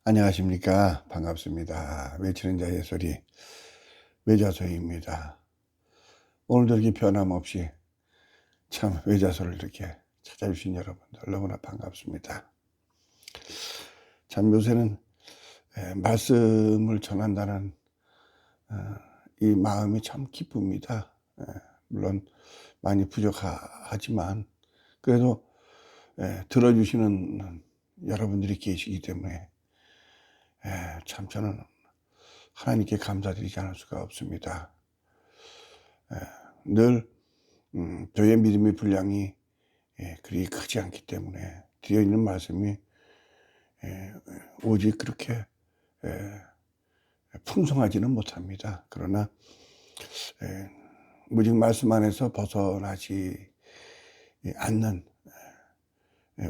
안녕하십니까. 반갑습니다. 외치는 자의 소리 외자소입니다. 오늘도 이렇게 변함없이 참 외자소를 이렇게 찾아주신 여러분들 너무나 반갑습니다. 참 요새는 말씀을 전한다는 이 마음이 참 기쁩니다. 물론 많이 부족하지만 그래도 들어주시는 여러분들이 계시기 때문에 참 저는 하나님께 감사드리지 않을 수가 없습니다. 늘 저의 믿음의 분량이 그리 크지 않기 때문에 드려있는 말씀이 오직 그렇게 풍성하지는 못합니다. 그러나 오직 말씀 안에서 벗어나지 않는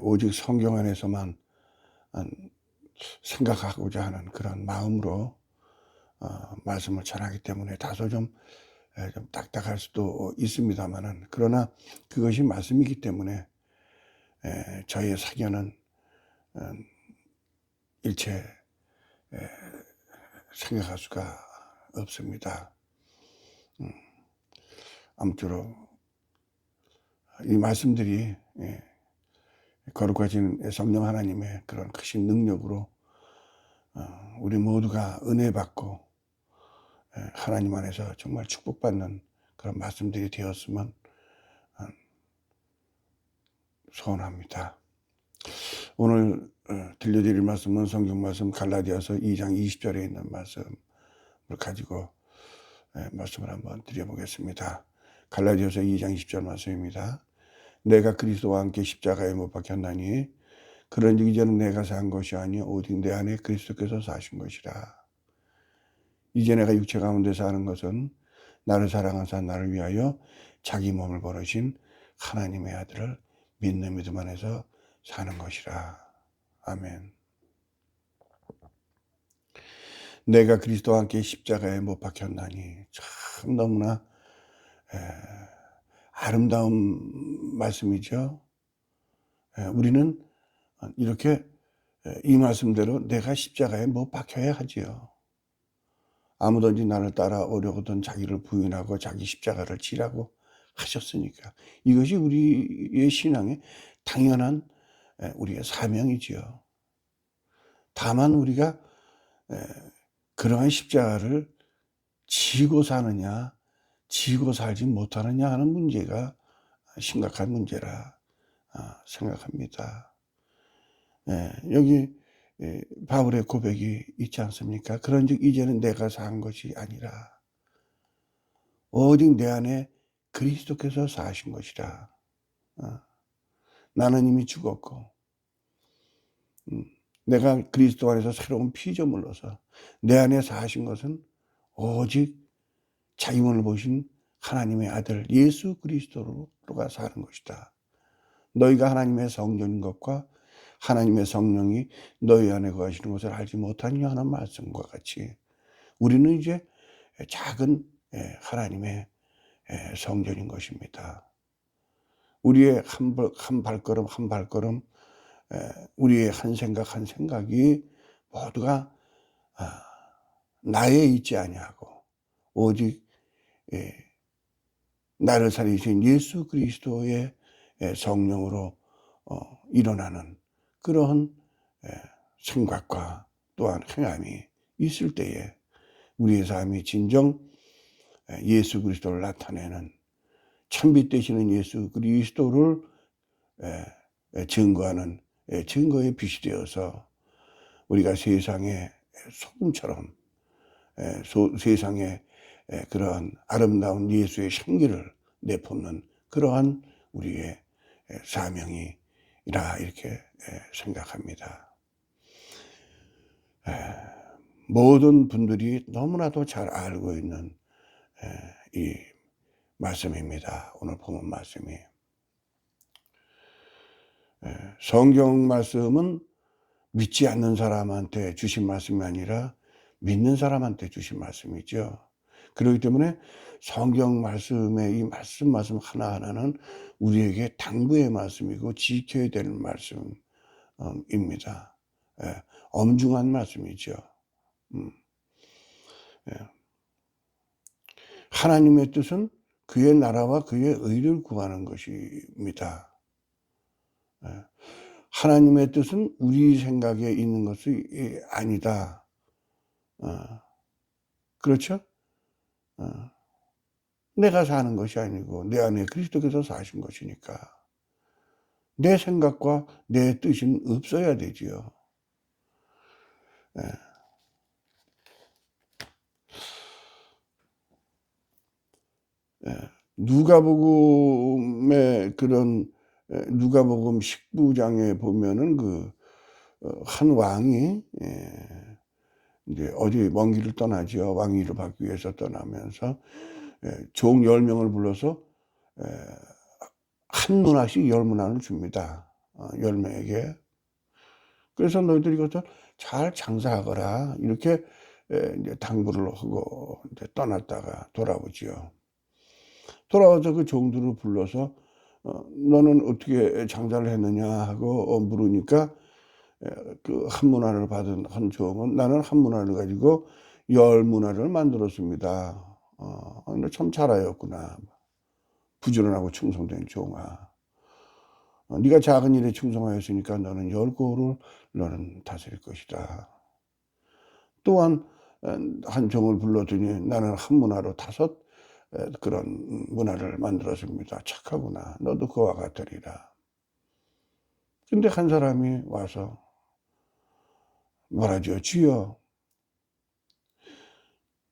오직 성경 안에서만 생각하고자 하는 그런 마음으로 말씀을 전하기 때문에 다소 좀 딱딱할 수도 있습니다만은, 그러나 그것이 말씀이기 때문에 저의 사견은 일체 생각할 수가 없습니다. 아무쪼록 이 말씀들이 거룩하신 성령 하나님의 그런 크신 능력으로 우리 모두가 은혜 받고 하나님 안에서 정말 축복받는 그런 말씀들이 되었으면 소원합니다. 오늘 들려드릴 말씀은 성경 말씀 갈라디아서 2장 20절에 있는 말씀을 가지고 말씀을 한번 드려보겠습니다. 갈라디아서 2장 20절 말씀입니다. 내가 그리스도와 함께 십자가에 못 박혔나니 그런즉 이제는 내가 산 것이 아니요 오직 내 안에 그리스도께서 사신 것이라. 이제 내가 육체 가운데 사는 것은 나를 사랑하사 나를 위하여 자기 몸을 버리신 하나님의 아들을 믿는 믿음 안에서 사는 것이라. 아멘. 내가 그리스도와 함께 십자가에 못 박혔나니 참 너무나 아름다운 말씀이죠. 우리는 이렇게 이 말씀대로 내가 십자가에 못 박혀야 하지요. 아무든지 나를 따라오려거든 자기를 부인하고 자기 십자가를 지라고 하셨으니까 이것이 우리의 신앙의 당연한 우리의 사명이지요. 다만 우리가 그러한 십자가를 지고 사느냐 지고 살지 못하느냐 하는 문제가 심각한 문제라 생각합니다. 여기 바울의 고백이 있지 않습니까? 그런즉 이제는 내가 산 것이 아니라 오직 내 안에 그리스도께서 사신 것이라. 나는 이미 죽었고 내가 그리스도 안에서 새로운 피조물로서 내 안에 사신 것은 오직 자기 몸을 보신 하나님의 아들 예수 그리스도로가 사는 것이다. 너희가 하나님의 성전인 것과 하나님의 성령이 너희 안에 거하시는 것을 알지 못하느냐 하는 말씀과 같이 우리는 이제 작은 하나님의 성전인 것입니다. 우리의 한 발걸음 한 발걸음, 우리의 한 생각 한 생각이 모두가 나에 있지 아니하고 오직 나를 살리신 예수 그리스도의 성령으로 일어나는 그런 생각과 또한 행함이 있을 때에 우리의 삶이 진정 예수 그리스도를 나타내는 참빛 되시는 예수 그리스도를 증거하는 증거의 빛이 되어서 우리가 세상의 소금처럼 세상에 그러한 아름다운 예수의 향기를 내뿜는 그러한 우리의 사명이라 이렇게 생각합니다. 모든 분들이 너무나도 잘 알고 있는 이 말씀입니다. 오늘 본문 말씀이. 성경 말씀은 믿지 않는 사람한테 주신 말씀이 아니라 믿는 사람한테 주신 말씀이죠. 그렇기 때문에 성경 말씀의 이 말씀 하나하나는 우리에게 당부의 말씀이고 지켜야 되는 말씀입니다. 엄중한 말씀이죠. 예. 하나님의 뜻은 그의 나라와 그의 의를 구하는 것입니다. 하나님의 뜻은 우리 생각에 있는 것이 아니다. 그렇죠? 내가 사는 것이 아니고 내 안에 그리스도께서 사신 것이니까 내 생각과 내 뜻은 없어야 되지요. 누가복음의 그런 누가복음 19장에 보면은 한 왕이 이제 어디 먼 길을 떠나죠. 왕위를 받기 위해서 떠나면서 종 10명을 불러서 한 문화씩 10문화를 줍니다. 10명에게. 그래서 너희들이 이것을 잘 장사하거라. 이렇게 이제 당부를 하고 이제 떠났다가 돌아오지요. 돌아와서 그 종들을 불러서 너는 어떻게 장사를 했느냐 하고 물으니까 그 한 문화를 받은 한 종은 나는 한 문화를 가지고 10문화를 만들었습니다. 너 참 잘하였구나. 부지런하고 충성된 종아. 네가 작은 일에 충성하였으니까 너는 10고를 너는 다스릴 것이다. 또한 한 종을 불러더니 나는 한 문화로 5 그런 문화를 만들었습니다. 착하구나. 너도 그와 같으리라. 근데 한 사람이 와서 말하죠. 주여,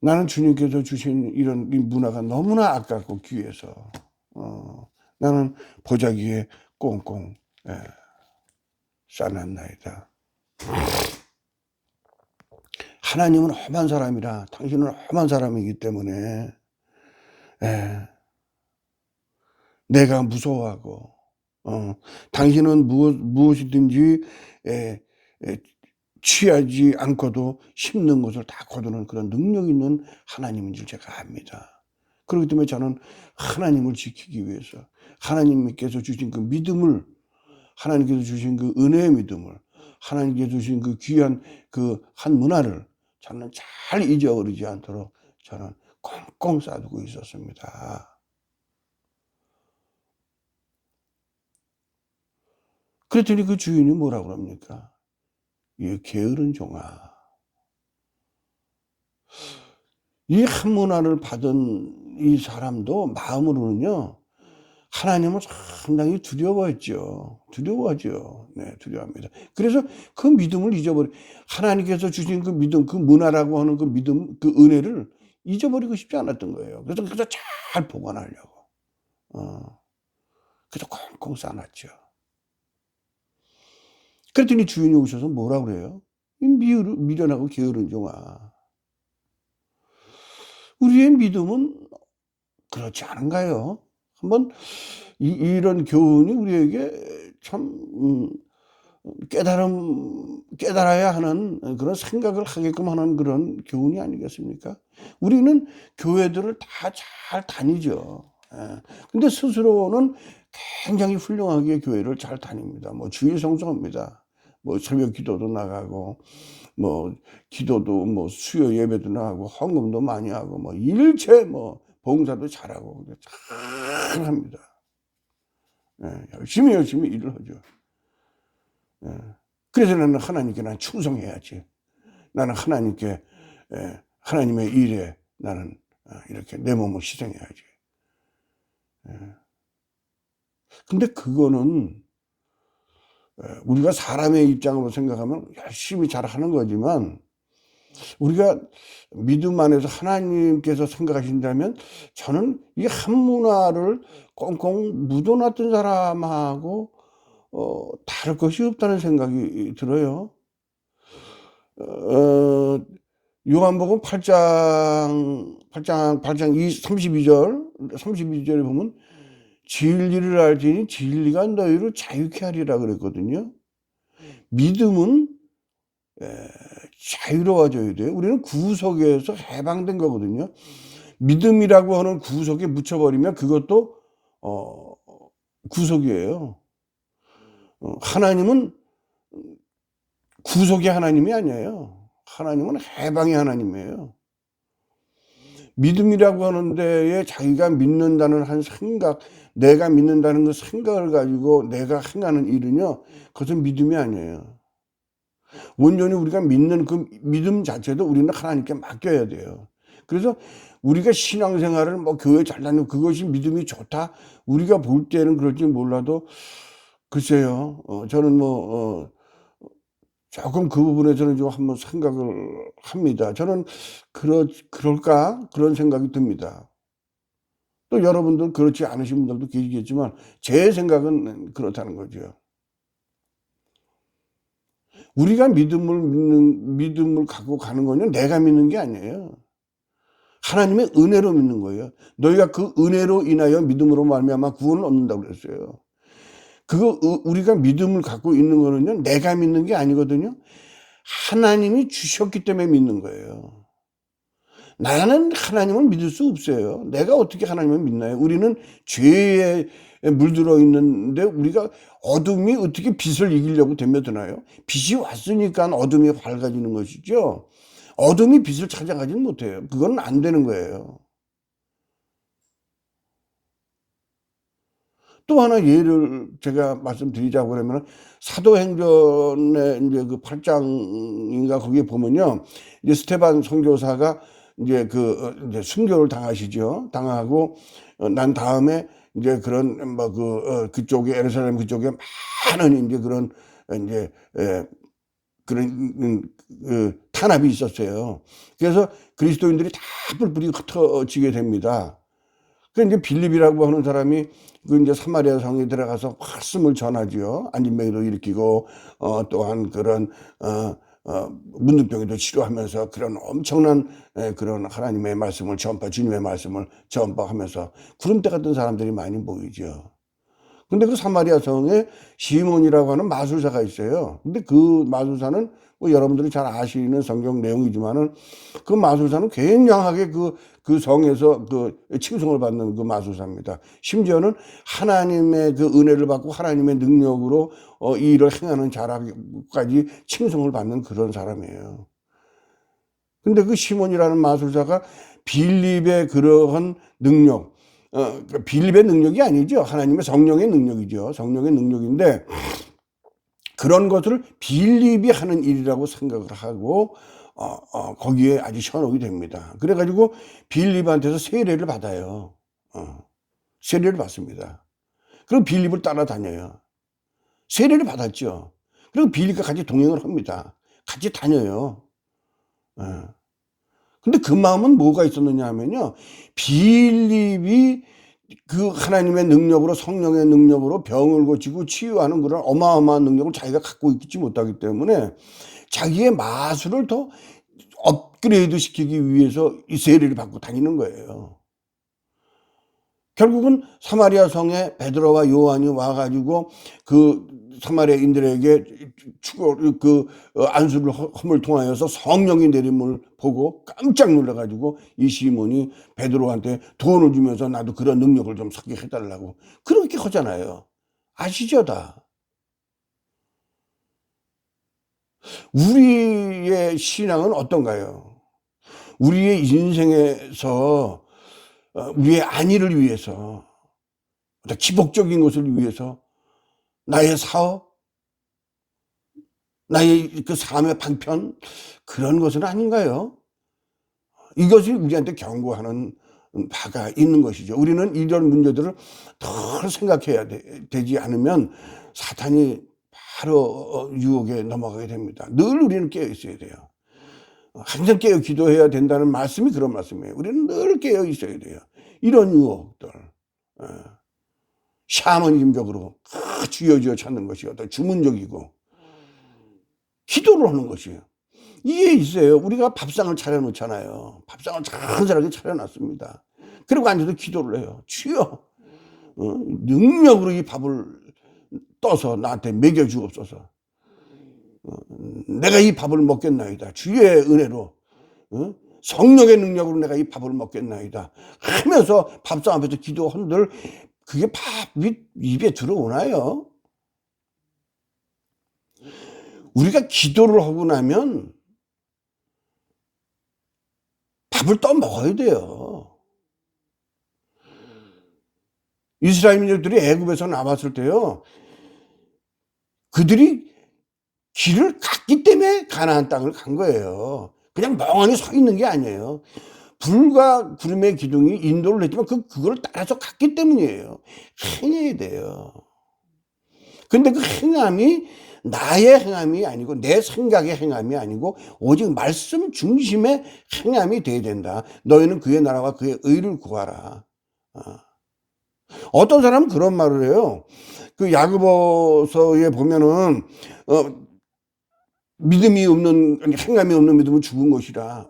나는 주님께서 주신 이런 이 문화가 너무나 아깝고 귀해서 나는 보자기에 꽁꽁 싸놨나이다. 하나님은 험한 사람이라 당신은 험한 사람이기 때문에 내가 무서워하고 당신은 무엇이든지 취하지 않고도 심는 것을 다 거두는 그런 능력 있는 하나님인 줄 제가 압니다. 그렇기 때문에 저는 하나님을 지키기 위해서 하나님께서 주신 그 믿음을, 하나님께서 주신 그 은혜의 믿음을, 하나님께서 주신 그 귀한 그 한 문화를 저는 잘 잊어버리지 않도록 저는 꽁꽁 싸두고 있었습니다. 그랬더니 그 주인이 뭐라고 합니까? 이 게으른 종아. 이 한 문화를 받은 이 사람도 마음으로는요, 하나님을 상당히 두려워했죠. 두려워하죠. 네, 두려워합니다. 그래서 그 믿음을 하나님께서 주신 그 믿음, 그 문화라고 하는 그 믿음, 그 은혜를 잊어버리고 싶지 않았던 거예요. 그래서 잘 보관하려고. 그래서 콩콩 싸놨죠. 그랬더니 주인이 오셔서 뭐라 그래요? 미련하고 게으른 종아. 우리의 믿음은 그렇지 않은가요? 한번 이런 교훈이 우리에게 참 깨달아야 하는 그런 생각을 하게끔 하는 그런 교훈이 아니겠습니까? 우리는 교회들을 다 잘 다니죠. 근데 스스로는 굉장히 훌륭하게 교회를 잘 다닙니다. 뭐 주일 성수합니다. 뭐 새벽 기도도 나가고 뭐 기도도 뭐 수요 예배도 나가고 헌금도 많이 하고 뭐 일체 뭐 봉사도 잘하고 잘합니다. 열심히 일을 하죠. 그래서 나는 하나님께 충성해야지. 나는 하나님께 하나님의 일에 나는 이렇게 내 몸을 희생해야지. 근데 그거는 우리가 사람의 입장으로 생각하면 열심히 잘하는 거지만 우리가 믿음 안에서 하나님께서 생각하신다면 저는 이 한 문화를 꽁꽁 묻어놨던 사람하고 다를 것이 없다는 생각이 들어요. 요한복음 8장 32절에 보면 진리를 알지니 진리가 너희를 자유케 하리라 그랬거든요. 믿음은 자유로워져야 돼요. 우리는 구속에서 해방된 거거든요. 믿음이라고 하는 구속에 묻혀버리면 그것도 구속이에요. 하나님은 구속의 하나님이 아니에요. 하나님은 해방의 하나님이에요. 믿음이라고 하는 데에 자기가 믿는다는 한 생각, 내가 믿는다는 그 생각을 가지고 내가 행하는 일은요, 그것은 믿음이 아니에요. 온전히 우리가 믿는 그 믿음 자체도 우리는 하나님께 맡겨야 돼요. 그래서 우리가 신앙생활을 뭐 교회 잘 다니고 그것이 믿음이 좋다, 우리가 볼 때는 그럴지 몰라도 글쎄요, 저는 조금 그 부분에서는 좀 한번 생각을 합니다. 저는 그럴까? 그런 생각이 듭니다. 또 여러분들 그렇지 않으신 분들도 계시겠지만 제 생각은 그렇다는 거죠. 우리가 믿음을 갖고 가는 거는 내가 믿는 게 아니에요. 하나님의 은혜로 믿는 거예요. 너희가 그 은혜로 인하여 믿음으로 말미암아 구원을 얻는다고 그랬어요. 그거 우리가 믿음을 갖고 있는 거는요, 내가 믿는 게 아니거든요. 하나님이 주셨기 때문에 믿는 거예요. 나는 하나님을 믿을 수 없어요. 내가 어떻게 하나님을 믿나요? 우리는 죄에 물들어 있는데 우리가 어둠이 어떻게 빛을 이기려고 덤벼드나요? 빛이 왔으니까 어둠이 밝아지는 것이죠. 어둠이 빛을 찾아가지는 못해요. 그건 안 되는 거예요. 또 하나 예를 제가 말씀드리자고 그러면 사도행전의 이제 그 8장인가 거기에 보면요. 이제 스데반 선교사가 이제 이제 순교를 당하시죠. 당하고 난 다음에 이제 그런 그쪽에 에루살렘 그쪽에 많은 이제 그런 이제 그런 탄압이 있었어요. 그래서 그리스도인들이 다 뿔뿔이 흩어지게 됩니다. 그 이제 빌립이라고 하는 사람이 그 이제 사마리아 성에 들어가서 말씀을 전하지요. 안진뱅이도 일으키고 또한 그런 문둥병에도 치료하면서 그런 엄청난 그런 하나님의 말씀을 주님의 말씀을 전파하면서 구름대 같은 사람들이 많이 모이죠. 근데 그 사마리아 성에 시몬이라고 하는 마술사가 있어요. 근데 그 마술사는 뭐 여러분들이 잘 아시는 성경 내용이지만은 그 마술사는 굉장하게 그 성에서 칭송을 받는 그 마술사입니다. 심지어는 하나님의 그 은혜를 받고 하나님의 능력으로 이 일을 행하는 자라까지 칭송을 받는 그런 사람이에요. 근데 그 시몬이라는 마술사가 빌립의 그러한 능력, 빌립의 능력이 아니죠. 하나님의 성령의 능력이죠. 성령의 능력인데 그런 것을 빌립이 하는 일이라고 생각을 하고 거기에 아주 현혹이 됩니다. 그래가지고 빌립한테서 세례를 받아요. 세례를 받습니다. 그리고 빌립을 따라다녀요. 세례를 받았죠. 그리고 빌립과 같이 동행을 합니다. 같이 다녀요. 근데 그 마음은 뭐가 있었느냐 하면요, 빌립이 그 하나님의 능력으로, 성령의 능력으로 병을 고치고 치유하는 그런 어마어마한 능력을 자기가 갖고 있지 못하기 때문에 자기의 마술을 더 업그레이드 시키기 위해서 이 세례를 받고 다니는 거예요. 결국은 사마리아 성에 베드로와 요한이 와가지고 그 사마리아인들에게 안수를 험을 통하여서 성령이 내림을 보고 깜짝 놀라가지고 이 시몬이 베드로한테 돈을 주면서 나도 그런 능력을 좀 갖게 해달라고 그렇게 하잖아요. 아시죠 다. 우리의 신앙은 어떤가요? 우리의 인생에서 우리의 안위를 위해서, 기복적인 것을 위해서, 나의 사업, 나의 그 삶의 방편, 그런 것은 아닌가요? 이것이 우리한테 경고하는 바가 있는 것이죠. 우리는 이런 문제들을 더 생각해야 되지 않으면 사탄이 바로 유혹에 넘어가게 됩니다. 늘 우리는 깨어 있어야 돼요. 항상 깨어 기도해야 된다는 말씀이 그런 말씀이에요. 우리는 늘 깨어 있어야 돼요. 이런 유혹들, 샤머니즘적으로 쥐어쥐어 찾는 것이 어떤 주문적이고 기도를 하는 것이에요. 이게 있어요. 우리가 밥상을 차려놓잖아요. 밥상을 잔잔하게 차려놨습니다. 그리고 앉아서 기도를 해요. 주여, 능력으로 이 밥을 떠서 나한테 먹여주옵소서. 내가 이 밥을 먹겠나이다. 주의 은혜로, 성령의 능력으로 내가 이 밥을 먹겠나이다 하면서 밥상 앞에서 기도한들 그게 밥이 입에 들어오나요? 우리가 기도를 하고 나면 밥을 또 먹어야 돼요. 이스라엘 민족들이 애굽에서 나왔을 때요, 그들이 길을 갔기 때문에 가나안 땅을 간 거예요. 그냥 멍하니 서 있는 게 아니에요. 불과 구름의 기둥이 인도를 했지만 그걸 따라서 갔기 때문이에요. 행해야 돼요. 근데 그 행함이 나의 행함이 아니고 내 생각의 행함이 아니고 오직 말씀 중심의 행함이 돼야 된다. 너희는 그의 나라와 그의 의를 구하라. 어떤 사람은 그런 말을 해요. 그 야고보서에 보면은 믿음이 없는, 행함이 없는 믿음은 죽은 것이라.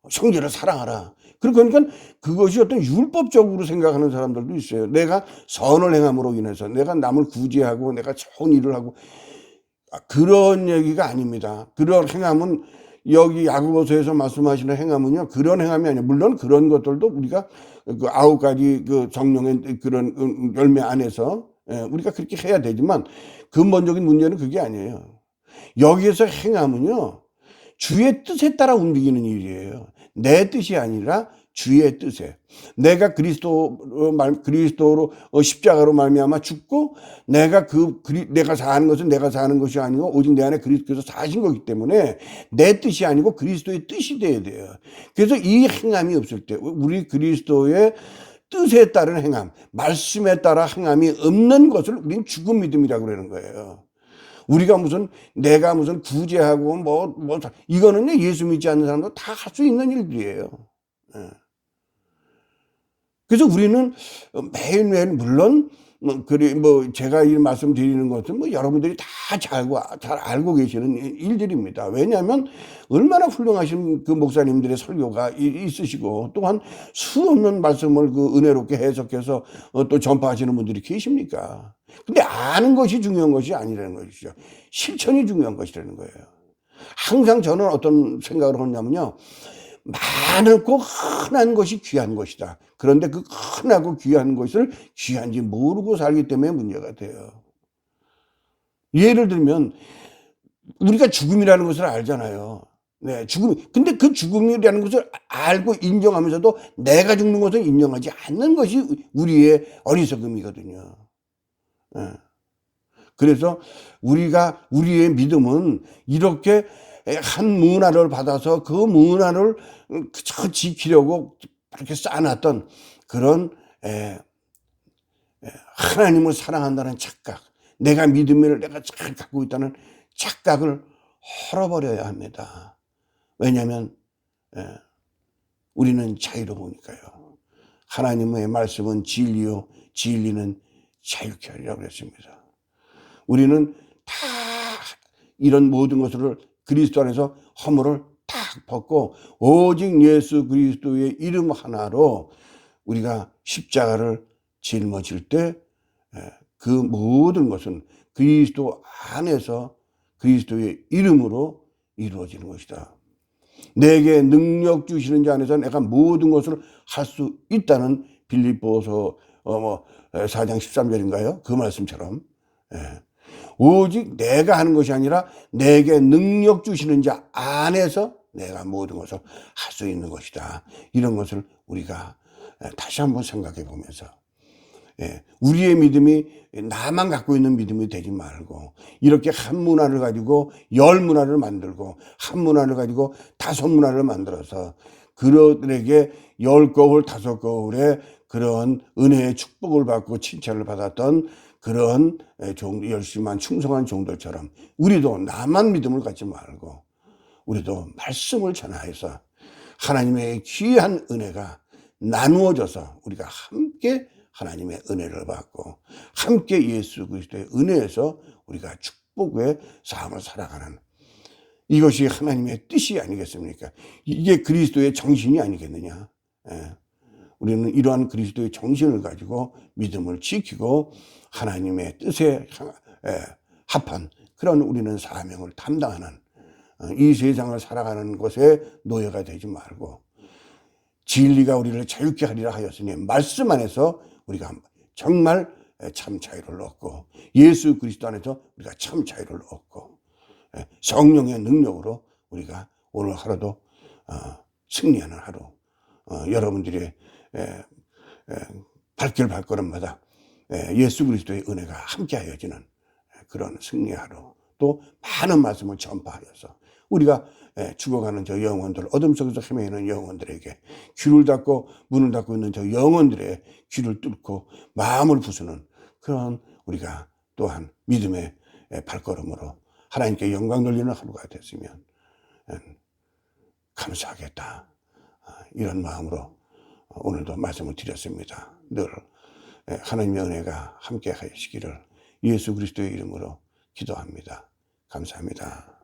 형제를 사랑하라. 그러니까 그것이 어떤 율법적으로 생각하는 사람들도 있어요. 내가 선을 행함으로 인해서 내가 남을 구제하고 내가 좋은 일을 하고, 그런 얘기가 아닙니다. 그런 행함은 여기 야고보서에서 말씀하시는 행함은요, 그런 행함이 아니에요. 물론 그런 것들도 우리가 그 9가지 그 정령의 그런 열매 안에서 우리가 그렇게 해야 되지만 근본적인 문제는 그게 아니에요. 여기에서 행함은요, 주의 뜻에 따라 움직이는 일이에요. 내 뜻이 아니라 주의 뜻에. 내가 그리스도로 십자가로 말미암아 죽고 내가 사는 것은 내가 사는 것이 아니고 오직 내 안에 그리스도께서 사신 거기 때문에 내 뜻이 아니고 그리스도의 뜻이 돼야 돼요. 그래서 이 행함이 없을 때 우리 그리스도의 뜻에 따른 행함, 말씀에 따라 행함이 없는 것을 우리는 죽은 믿음이라고 그러는 거예요. 우리가 내가 구제하고 이거는요, 예수 믿지 않는 사람도 다 할 수 있는 일들이에요. 그래서 우리는 매일매일, 물론 제가 이 말씀 드리는 것은 여러분들이 다 잘 알고 계시는 일들입니다. 왜냐하면 얼마나 훌륭하신 그 목사님들의 설교가 있으시고 또한 수없는 말씀을 그 은혜롭게 해석해서 또 전파하시는 분들이 계십니까? 근데 아는 것이 중요한 것이 아니라는 것이죠. 실천이 중요한 것이라는 거예요. 항상 저는 어떤 생각을 하냐면요, 많고 흔한 것이 귀한 것이다. 그런데 그 흔하고 귀한 것을 귀한지 모르고 살기 때문에 문제가 돼요. 예를 들면 우리가 죽음이라는 것을 알잖아요. 네, 근데 그 죽음이라는 것을 알고 인정하면서도 내가 죽는 것을 인정하지 않는 것이 우리의 어리석음이거든요. 네. 그래서 우리의 믿음은 이렇게 한 문화를 받아서 그 문화를 그저 지키려고 그렇게 쌓아놨던 그런 하나님을 사랑한다는 착각, 내가 믿음을 내가 잘 갖고 있다는 착각을 헐어버려야 합니다. 왜냐하면 우리는 자유로우니까요. 하나님의 말씀은 진리요, 진리는 자유케 하리라고 그랬습니다. 우리는 다 이런 모든 것을 그리스도 안에서 허물을 딱 벗고 오직 예수 그리스도의 이름 하나로 우리가 십자가를 짊어질 때 그 모든 것은 그리스도 안에서 그리스도의 이름으로 이루어지는 것이다. 내게 능력 주시는 자 안에서 내가 모든 것을 할 수 있다는 빌립보서 4장 13절인가요? 그 말씀처럼 오직 내가 하는 것이 아니라 내게 능력 주시는 자 안에서 내가 모든 것을 할 수 있는 것이다. 이런 것을 우리가 다시 한번 생각해 보면서 우리의 믿음이 나만 갖고 있는 믿음이 되지 말고 이렇게 한 문화를 가지고 10문화를 만들고 한 문화를 가지고 5문화를 만들어서 그들에게 10거울 5거울에 그런 은혜의 축복을 받고 칭찬을 받았던 그런 열심한 충성한 종들처럼 우리도 나만 믿음을 갖지 말고 우리도 말씀을 전하여서 하나님의 귀한 은혜가 나누어져서 우리가 함께 하나님의 은혜를 받고 함께 예수 그리스도의 은혜에서 우리가 축복의 삶을 살아가는 이것이 하나님의 뜻이 아니겠습니까? 이게 그리스도의 정신이 아니겠느냐. 우리는 이러한 그리스도의 정신을 가지고 믿음을 지키고 하나님의 뜻에 합한 그런 우리는 사명을 담당하는 이 세상을 살아가는 것에 노예가 되지 말고 진리가 우리를 자유케 하리라 하였으니 말씀 안에서 우리가 정말 참 자유를 얻고 예수 그리스도 안에서 우리가 참 자유를 얻고 성령의 능력으로 우리가 오늘 하루도 승리하는 하루, 여러분들의 발길 발걸음마다 예수 그리스도의 은혜가 함께하여지는 그런 승리의 하루, 또 많은 말씀을 전파하여서 우리가 죽어가는 저 영혼들, 어둠 속에서 헤매는 영혼들에게 귀를 닫고 문을 닫고 있는 저 영혼들의 귀를 뚫고 마음을 부수는 그런 우리가 또한 믿음의 발걸음으로 하나님께 영광 돌리는 하루가 됐으면 감사하겠다, 이런 마음으로 오늘도 말씀을 드렸습니다. 늘 하나님의 은혜가 함께 하시기를 예수 그리스도의 이름으로 기도합니다. 감사합니다.